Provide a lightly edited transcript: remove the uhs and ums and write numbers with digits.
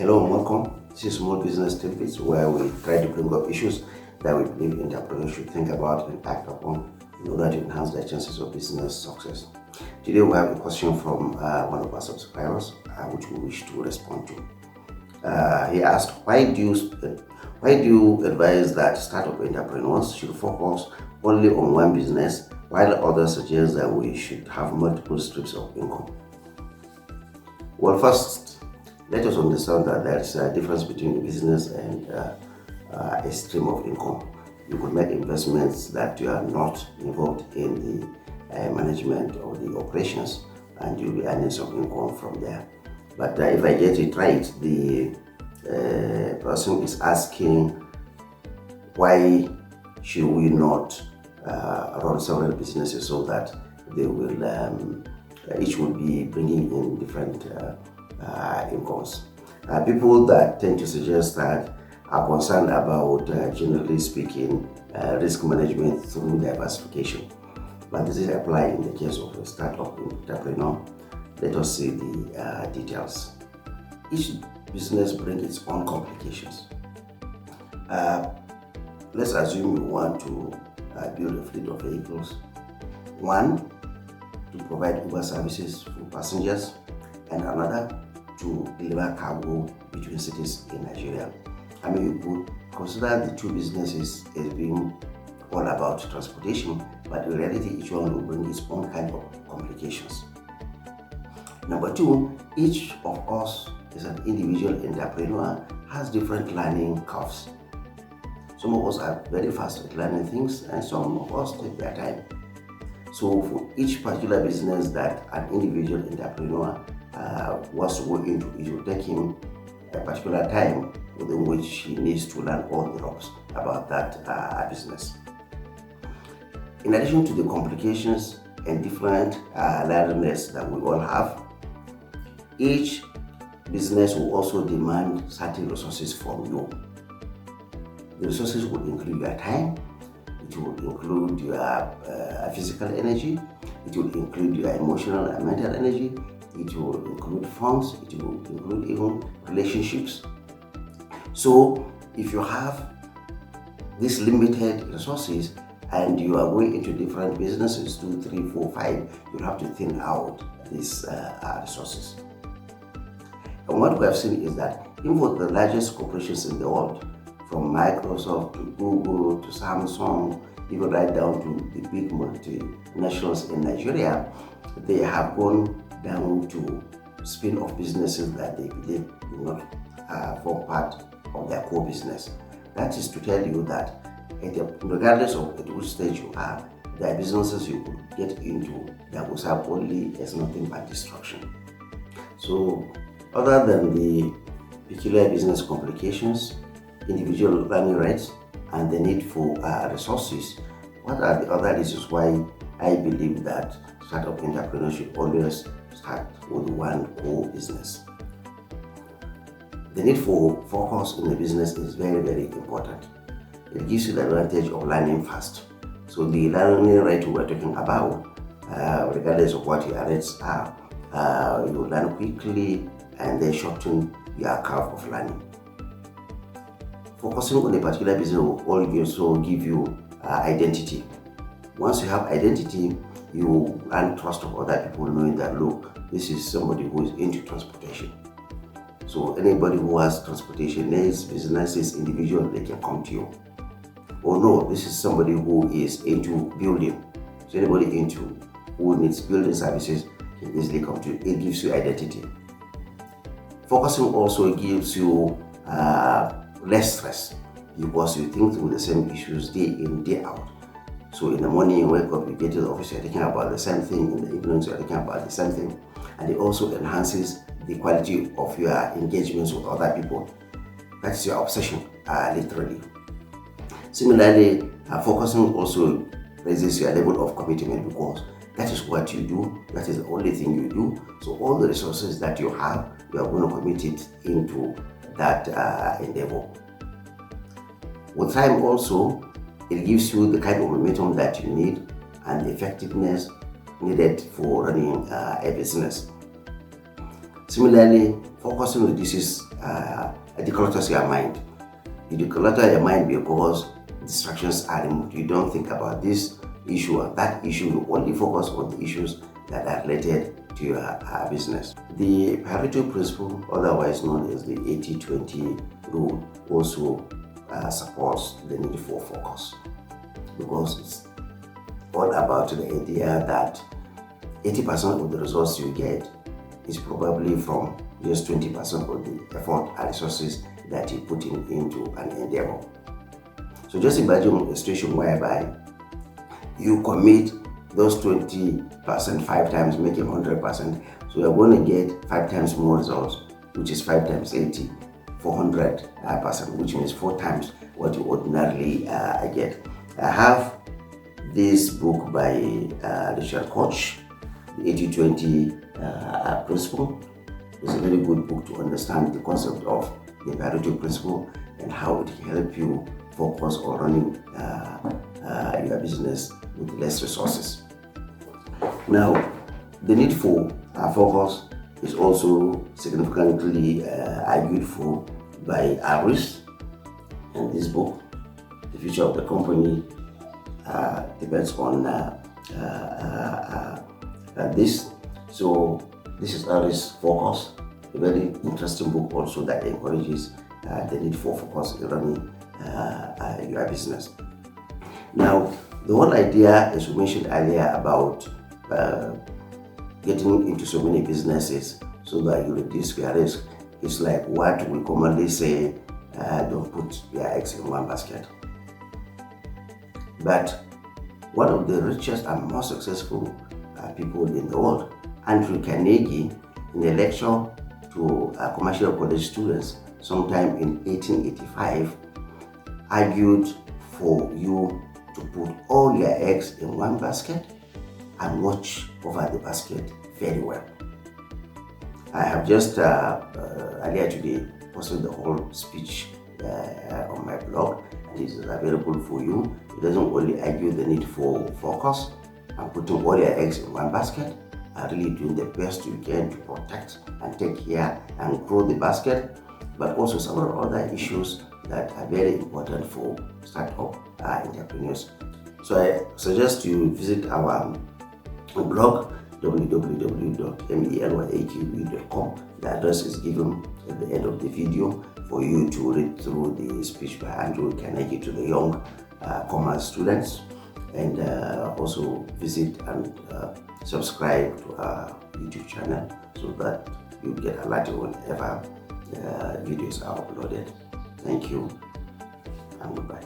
Hello and welcome. This is Small Business Tidbits, where we try to bring up issues that we believe entrepreneurs should think about and act upon in order to enhance their chances of business success. Today we have a question from one of our subscribers, which we wish to respond to. He asked, why do you advise that startup entrepreneurs should focus only on one business, while others suggest that we should have multiple streams of income? Well, first, let us understand that there's a difference between a business and a stream of income. You could make investments that you are not involved in the management of the operations, and you'll be earning some income from there. But if I get it right, the person is asking, why should we not run several businesses so that they will each will be bringing in different incomes? People that tend to suggest that are concerned about, generally speaking, risk management through diversification. But does it apply in the case of a startup entrepreneur? Let us see the details. Each business brings its own complications. Let's assume you want to build a fleet of vehicles. One, to provide Uber services for passengers, and another to deliver cargo between cities in Nigeria. I mean, you could consider the two businesses as being all about transportation, but in reality, each one will bring its own kind of complications. Number two, each of us as an individual entrepreneur has different learning curves. Some of us are very fast at learning things, and some of us take their time. So for each particular business that an individual entrepreneur wants to go into, it will take him a particular time within which he needs to learn all the ropes about that business. In addition to the complications and different learnings that we all have, each business will also demand certain resources from you. The resources will include your time, it will include your physical energy, it will include your emotional and mental energy, it will include funds, it will include even relationships. So if you have these limited resources and you are going into different businesses, 2, 3, 4, 5, you'll have to thin out these resources. And what we have seen is that even for the largest corporations in the world, from Microsoft to Google to Samsung, even right down to the big multinationals in Nigeria, they have gone down to spin-off businesses that they believe do not form part of their core business. That is to tell you that regardless of at which stage you are, there are businesses you could get into that will serve only as nothing but destruction. So other than the peculiar business complications, individual learning rates, and the need for resources, what are the other reasons why I believe that startup entrepreneurs should always start with one core business? The need for focus in a business is very, very important. It gives you the advantage of learning fast. So the learning rate we're talking about, regardless of what your rates are, you learn quickly and they shorten your curve of learning. Focusing on a particular business will also give you identity. Once you have identity, you earn trust of other people, knowing that, look, this is somebody who is into transportation. So anybody who has transportation needs, businesses, individuals, they can come to you. Or no, this is somebody who is into building. So anybody who needs building services can easily come to you. It gives you identity. Focusing also gives you less stress, because you think through the same issues day in, day out. So in the morning you wake up, you get to the office, you're thinking about the same thing. In the evenings, you're thinking about the same thing. And it also enhances the quality of your engagements with other people. That's your obsession, literally. Similarly, focusing also raises your level of commitment, because that is what you do, that is the only thing you do. So all the resources that you have, you are going to commit it into that endeavor. With time also, it gives you the kind of momentum that you need and the effectiveness needed for running a business. Similarly, focusing reduces declutters your mind. You declutter your mind because distractions are removed. You don't think about this issue or that issue. You only focus on the issues that are related to your business. The Pareto principle, otherwise known as the 80-20 rule, also supports the need for focus, because it's all about the idea that 80% of the results you get is probably from just 20% of the effort and resources that you put into an endeavor. So just imagine a situation whereby you commit those 20% 5 times, making 100%. So you're going to get 5 times more results, which is 5 times 80, 400%, which means 4 times what you ordinarily get. I have this book by Richard Koch, the 80-20 principle. It's a very good book to understand the concept of the Pareto principle and how it can help you focus on running your business with less resources. Now, the need for focus is also significantly argued for by Aris. And this book, The Future of the Company, depends on this. So this is Aris Focus, a very interesting book also that encourages the need for focus in running your business. Now, the whole idea, as we mentioned earlier, about getting into so many businesses so that you reduce your risk, is like what we commonly say, don't put your eggs in one basket. But one of the richest and most successful people in the world, Andrew Carnegie, in a lecture to commercial college students sometime in 1885, argued for you to put all your eggs in one basket and watch over the basket very well. I have just earlier today posted the whole speech on my blog, and it is available for you. It doesn't only argue the need for focus and putting all your eggs in one basket, and really doing the best you can to protect and take care and grow the basket, but also several other issues that are very important for startup entrepreneurs. So I suggest you visit our blog, www.melaqb.com. The address is given at the end of the video for you to read through the speech by Andrew Carnegie to the young commerce students, and also visit and subscribe to our YouTube channel so that you get alerted whenever videos are uploaded. Thank you and goodbye.